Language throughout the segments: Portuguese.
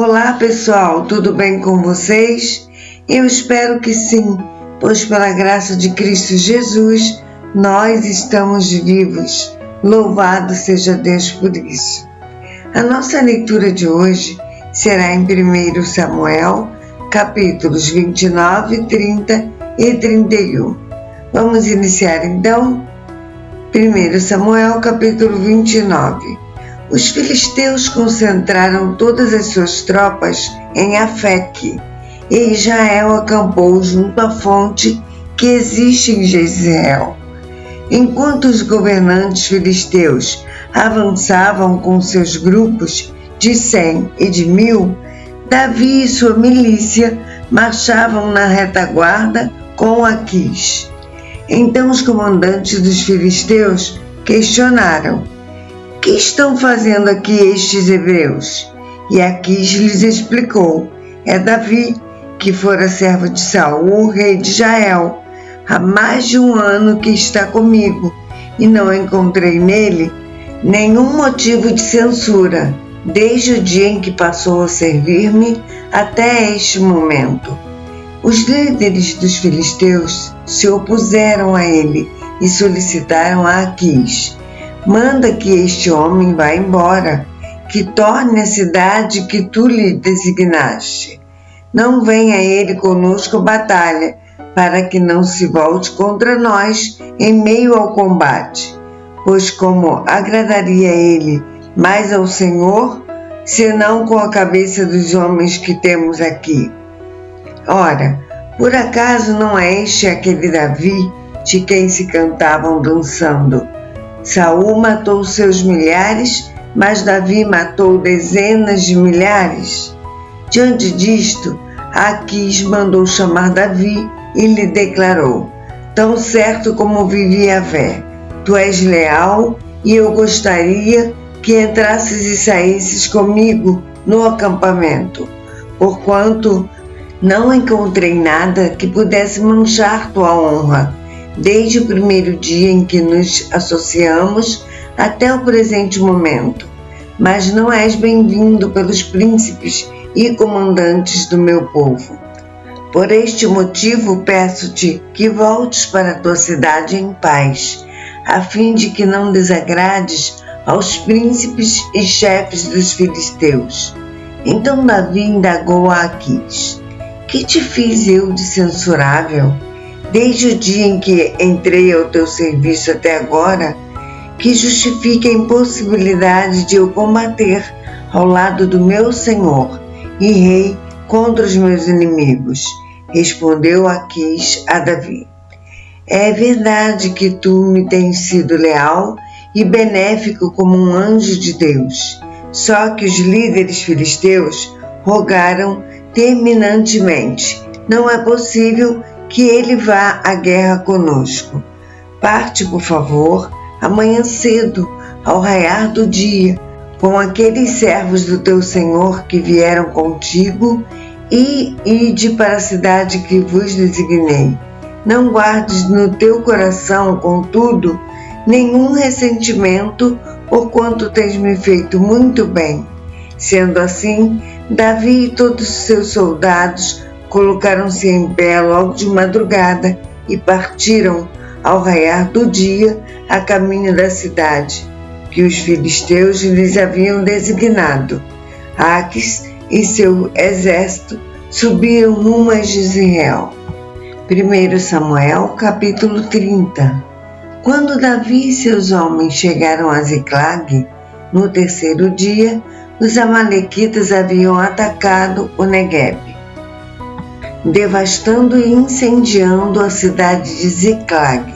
Olá pessoal, tudo bem com vocês? Eu espero que sim, pois pela graça de Cristo Jesus, nós estamos vivos. Louvado seja Deus por isso. A nossa leitura de hoje será em 1 Samuel, capítulos 29, 30 e 31. Vamos iniciar então? 1 Samuel, capítulo 29. Os filisteus concentraram todas as suas tropas em Afeque, e Israel acampou junto à fonte que existe em Jezreel. Enquanto os governantes filisteus avançavam com seus grupos de 100 e de 1000, Davi e sua milícia marchavam na retaguarda com Aquis. Então os comandantes dos filisteus questionaram: "Que estão fazendo aqui estes hebreus?" E Aquis lhes explicou: "É Davi, que fora servo de Saul, rei de Israel. Há mais de 1 ano que está comigo, e não encontrei nele nenhum motivo de censura, desde o dia em que passou a servir-me até este momento." Os líderes dos filisteus se opuseram a ele e solicitaram a Aquis: "Manda que este homem vá embora, que torne a cidade que tu lhe designaste. Não venha ele conosco à batalha, para que não se volte contra nós em meio ao combate, pois como agradaria ele mais ao Senhor, senão com a cabeça dos homens que temos aqui? Ora, por acaso não é este aquele Davi de quem se cantavam dançando? Saul matou seus milhares, mas Davi matou dezenas de milhares." Diante disto, Aquis mandou chamar Davi e lhe declarou: "Tão certo como vive Yahvé, tu és leal, e eu gostaria que entrasses e saísses comigo no acampamento, porquanto não encontrei nada que pudesse manchar tua honra, desde o primeiro dia em que nos associamos até o presente momento. Mas não és bem-vindo pelos príncipes e comandantes do meu povo. Por este motivo peço-te que voltes para a tua cidade em paz, a fim de que não desagrades aos príncipes e chefes dos filisteus." Então Davi indagou a Aquis: "Que te fiz eu de censurável? Desde o dia em que entrei ao teu serviço até agora, que justifique a impossibilidade de eu combater ao lado do meu Senhor e Rei contra os meus inimigos?" Respondeu Aquis a Davi: "É verdade que tu me tens sido leal e benéfico como um anjo de Deus. Só que os líderes filisteus rogaram terminantemente: não é possível que ele vá à guerra conosco. Parte, por favor, amanhã cedo, ao raiar do dia, com aqueles servos do teu Senhor que vieram contigo, e ide para a cidade que vos designei. Não guardes no teu coração, contudo, nenhum ressentimento, porquanto tens me feito muito bem." Sendo assim, Davi e todos os seus soldados colocaram-se em pé logo de madrugada e partiram ao raiar do dia a caminho da cidade, que os filisteus lhes haviam designado. Aquis e seu exército subiram rumo a Jezreel. 1 Samuel, capítulo 30. Quando Davi e seus homens chegaram a Ziclag, no terceiro dia, os amalequitas haviam atacado o Negueb, devastando e incendiando a cidade de Ziclag.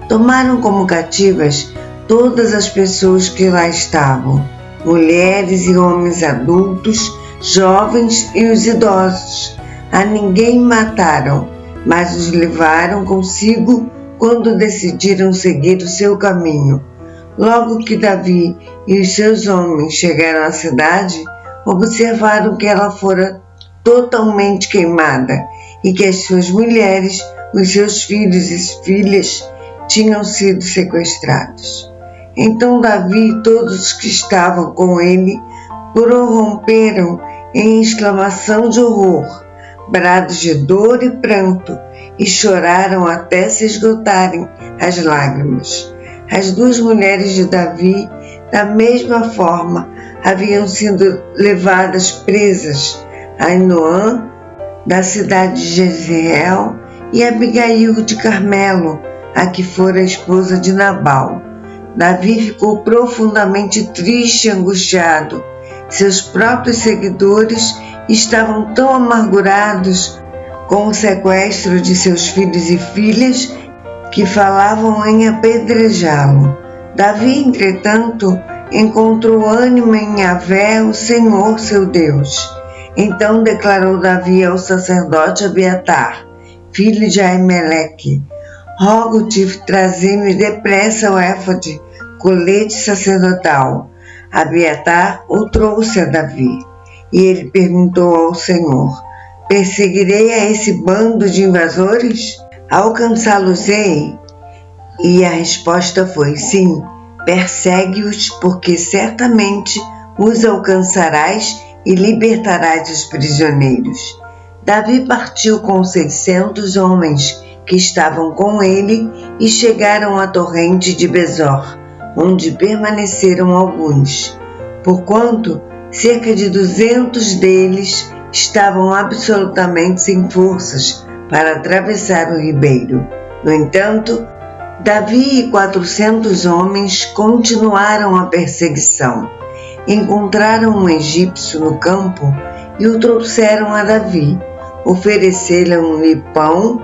Tomaram como cativas todas as pessoas que lá estavam, mulheres e homens adultos, jovens e os idosos. A ninguém mataram, mas os levaram consigo quando decidiram seguir o seu caminho. Logo que Davi e os seus homens chegaram à cidade, observaram que ela fora totalmente queimada e que as suas mulheres, os seus filhos e filhas tinham sido sequestrados. Então Davi e todos os que estavam com ele prorromperam em exclamação de horror, brados de dor e pranto, e choraram até se esgotarem as lágrimas. As duas mulheres de Davi, da mesma forma, haviam sido levadas presas, Ainoã, da cidade de Jezreel, e Abigail de Carmelo, a que fora esposa de Nabal. Davi ficou profundamente triste e angustiado. Seus próprios seguidores estavam tão amargurados com o sequestro de seus filhos e filhas que falavam em apedrejá-lo. Davi, entretanto, encontrou ânimo em Yahvé, o Senhor seu Deus. Então declarou Davi ao sacerdote Abiatar, filho de Aimeleque: rogo-te, trazer-me depressa o éfode, colete sacerdotal. Abiatar o trouxe a Davi, e ele perguntou ao Senhor: perseguirei a esse bando de invasores? Alcançá-los-ei? E a resposta foi: sim, persegue-os, porque certamente os alcançarás e libertarás os prisioneiros. Davi partiu com 600 homens que estavam com ele e chegaram à torrente de Besor, onde permaneceram alguns, porquanto cerca de 200 deles estavam absolutamente sem forças para atravessar o ribeiro. No entanto, Davi e 400 homens continuaram a perseguição. Encontraram um egípcio no campo e o trouxeram a Davi. Ofereceram-lhe pão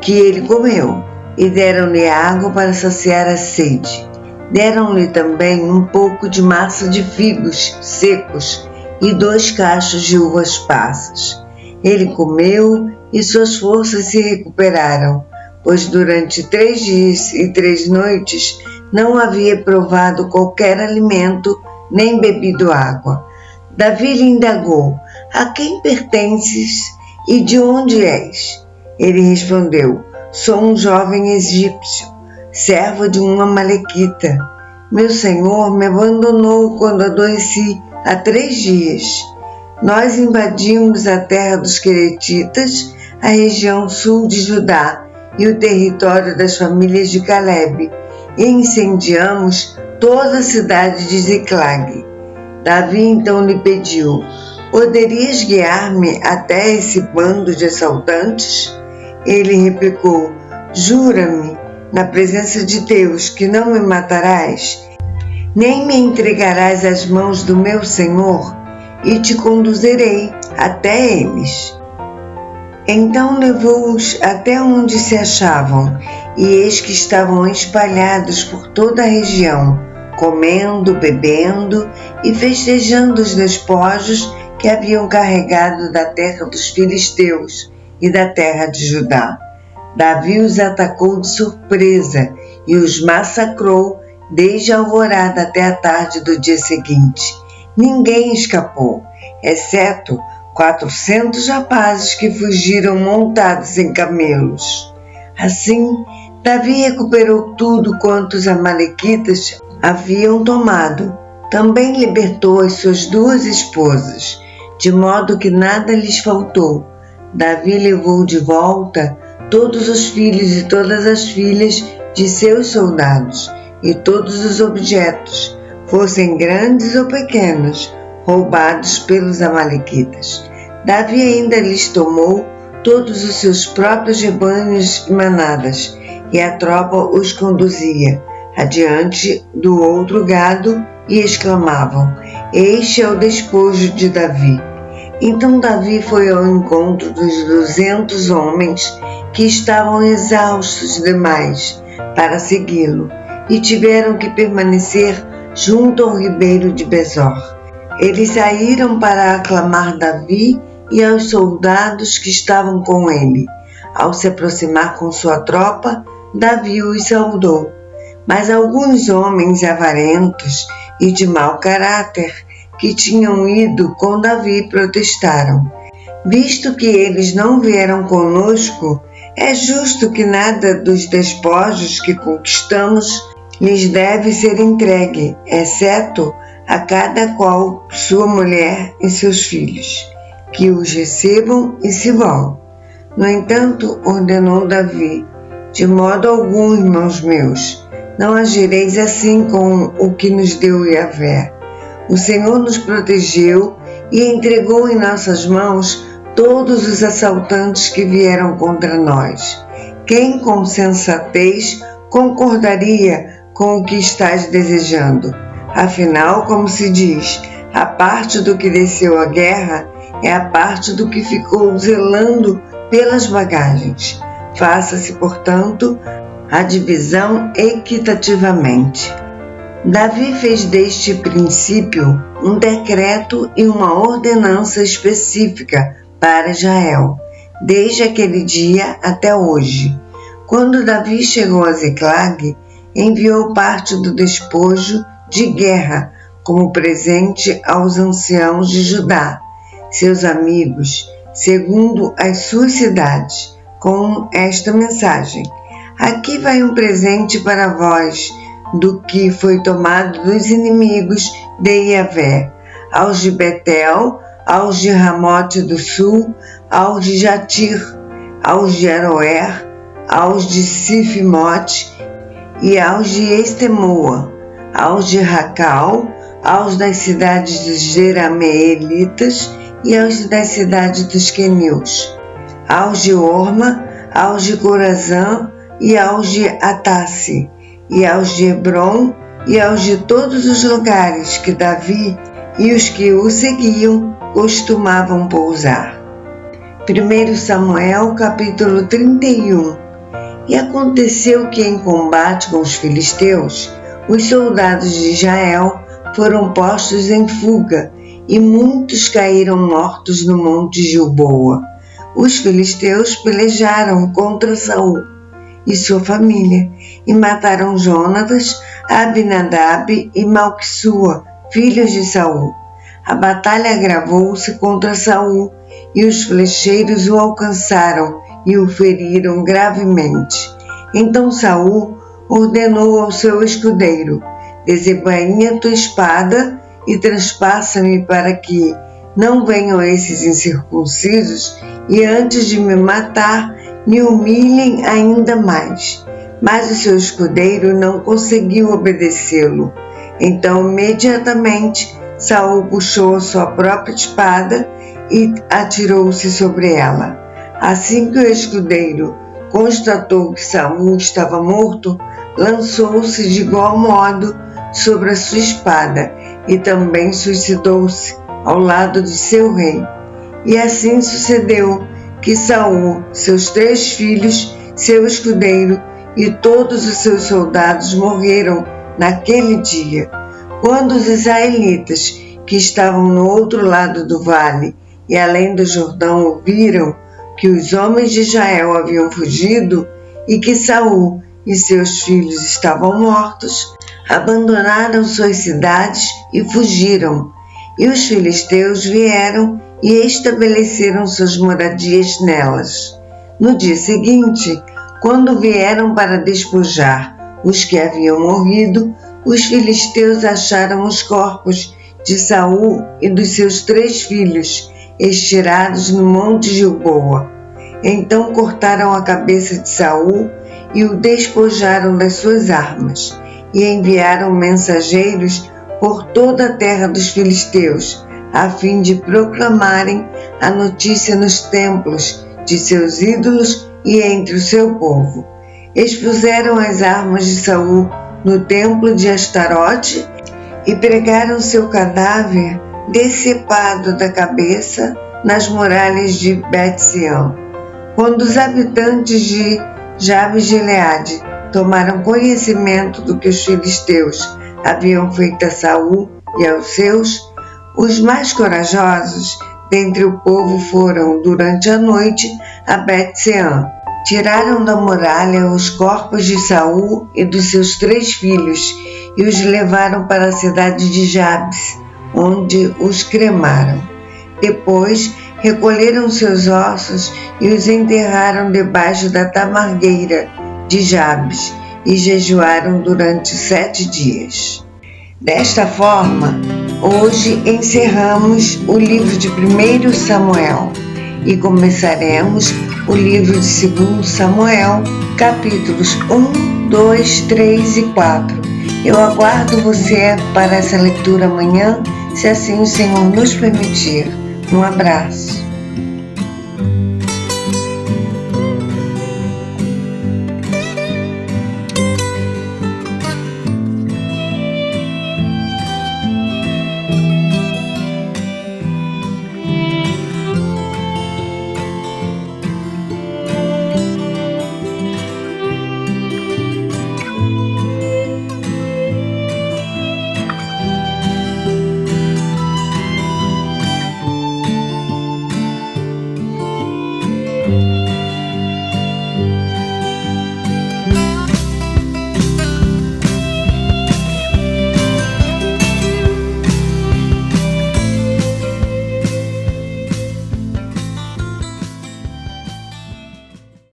que ele comeu e deram-lhe água para saciar a sede. Deram-lhe também um pouco de massa de figos secos e 2 cachos de uvas passas. Ele comeu e suas forças se recuperaram, pois durante 3 dias e 3 noites não havia provado qualquer alimento nem bebido água. Davi lhe indagou: a quem pertences e de onde és? Ele respondeu: sou um jovem egípcio, servo de um amalequita. Meu senhor me abandonou quando adoeci há 3 dias. Nós invadimos a terra dos Queretitas, a região sul de Judá e o território das famílias de Calebe, e incendiamos toda a cidade de Ziclag. Davi então lhe pediu: poderias guiar-me até esse bando de assaltantes? Ele replicou: jura-me, na presença de Deus, que não me matarás, nem me entregarás às mãos do meu senhor, e te conduzirei até eles. Então levou-os até onde se achavam, e eis que estavam espalhados por toda a região, comendo, bebendo e festejando os despojos que haviam carregado da terra dos filisteus e da terra de Judá. Davi os atacou de surpresa e os massacrou desde a alvorada até a tarde do dia seguinte. Ninguém escapou, exceto 400 rapazes que fugiram montados em camelos. Assim, Davi recuperou tudo quanto os amalequitas haviam tomado. Também libertou as suas 2 esposas, de modo que nada lhes faltou. Davi levou de volta todos os filhos e todas as filhas de seus soldados e todos os objetos, fossem grandes ou pequenos, roubados pelos amalequitas. Davi ainda lhes tomou todos os seus próprios rebanhos e manadas, e a tropa os conduzia adiante do outro gado e exclamavam: este é o despojo de Davi. Então Davi foi ao encontro dos 200 homens que estavam exaustos demais para segui-lo e tiveram que permanecer junto ao ribeiro de Besor. Eles saíram para aclamar Davi e aos soldados que estavam com ele. Ao se aproximar com sua tropa, Davi os saudou. Mas alguns homens avarentos e de mau caráter que tinham ido com Davi protestaram: visto que eles não vieram conosco, é justo que nada dos despojos que conquistamos lhes deve ser entregue, exceto a cada qual sua mulher e seus filhos. que os recebam e se vão. No entanto, ordenou Davi: de modo algum, irmãos meus, não agireis assim com o que nos deu Yahvé. O Senhor nos protegeu e entregou em nossas mãos todos os assaltantes que vieram contra nós. Quem com sensatez concordaria com o que estás desejando? Afinal, como se diz, a parte do que desceu à guerra é a parte do que ficou zelando pelas bagagens. Faça-se, portanto, a divisão equitativamente. Davi fez deste princípio um decreto e uma ordenança específica para Israel, desde aquele dia até hoje. Quando Davi chegou a Ziclag, enviou parte do despojo de guerra como presente aos anciãos de Judá, seus amigos, segundo as suas cidades, com esta mensagem: aqui vai um presente para vós, do que foi tomado dos inimigos de Yahvé, aos de Betel, aos de Ramote do sul, aos de Jatir, aos de Aroer, aos de Sifimote e aos de Estemoa, aos de Racal, aos das cidades dos Jerameelitas e aos das cidades dos Queneus, aos de Orma, aos de Corazã e aos de Atasse, e aos de Hebron e aos de todos os lugares que Davi e os que o seguiam costumavam pousar. 1 Samuel capítulo 31. E aconteceu que em combate com os filisteus, os soldados de Israel foram postos em fuga, e muitos caíram mortos no monte Gilboa. Os filisteus pelejaram contra Saul e sua família, e mataram Jonatas, Abinadab e Malquissua, filhos de Saul. A batalha agravou-se contra Saul, e os flecheiros o alcançaram e o feriram gravemente. Então Saul ordenou ao seu escudeiro: desembainha tua espada e transpassa-me, para que não venham esses incircuncisos e antes de me matar me humilhem ainda mais. Mas o seu escudeiro não conseguiu obedecê-lo. Então imediatamente Saul puxou a sua própria espada e atirou-se sobre ela. Assim que o escudeiro constatou que Saul estava morto, lançou-se de igual modo sobre a sua espada e também suicidou-se ao lado de seu rei. E assim sucedeu que Saul, seus 3 filhos, seu escudeiro e todos os seus soldados morreram naquele dia. Quando os israelitas, que estavam no outro lado do vale e além do Jordão, ouviram que os homens de Israel haviam fugido e que Saul e seus filhos estavam mortos, abandonaram suas cidades e fugiram. E os filisteus vieram e estabeleceram suas moradias nelas. No dia seguinte, quando vieram para despojar os que haviam morrido, os filisteus acharam os corpos de Saul e dos seus 3 filhos, estirados no monte Gilboa. Então cortaram a cabeça de Saul e o despojaram das suas armas, e enviaram mensageiros por toda a terra dos filisteus, a fim de proclamarem a notícia nos templos de seus ídolos e entre o seu povo. Expuseram as armas de Saul no templo de Astarote e pregaram seu cadáver decepado da cabeça nas muralhas de Bet-Sean. Quando os habitantes de Jabes-Gileade tomaram conhecimento do que os filisteus haviam feito a Saul e aos seus, os mais corajosos dentre o povo foram, durante a noite, a Bet-Sean. Tiraram da muralha os corpos de Saul e dos seus 3 filhos e os levaram para a cidade de Jabes, onde os cremaram. Depois, recolheram seus ossos e os enterraram debaixo da tamargueira de Jabes e jejuaram durante 7 dias. Desta forma, Hoje encerramos o livro de 1 Samuel e começaremos o livro de 2 Samuel, capítulos 1, 2, 3 e 4. Eu aguardo você para essa leitura amanhã, se assim o Senhor nos permitir. Um abraço.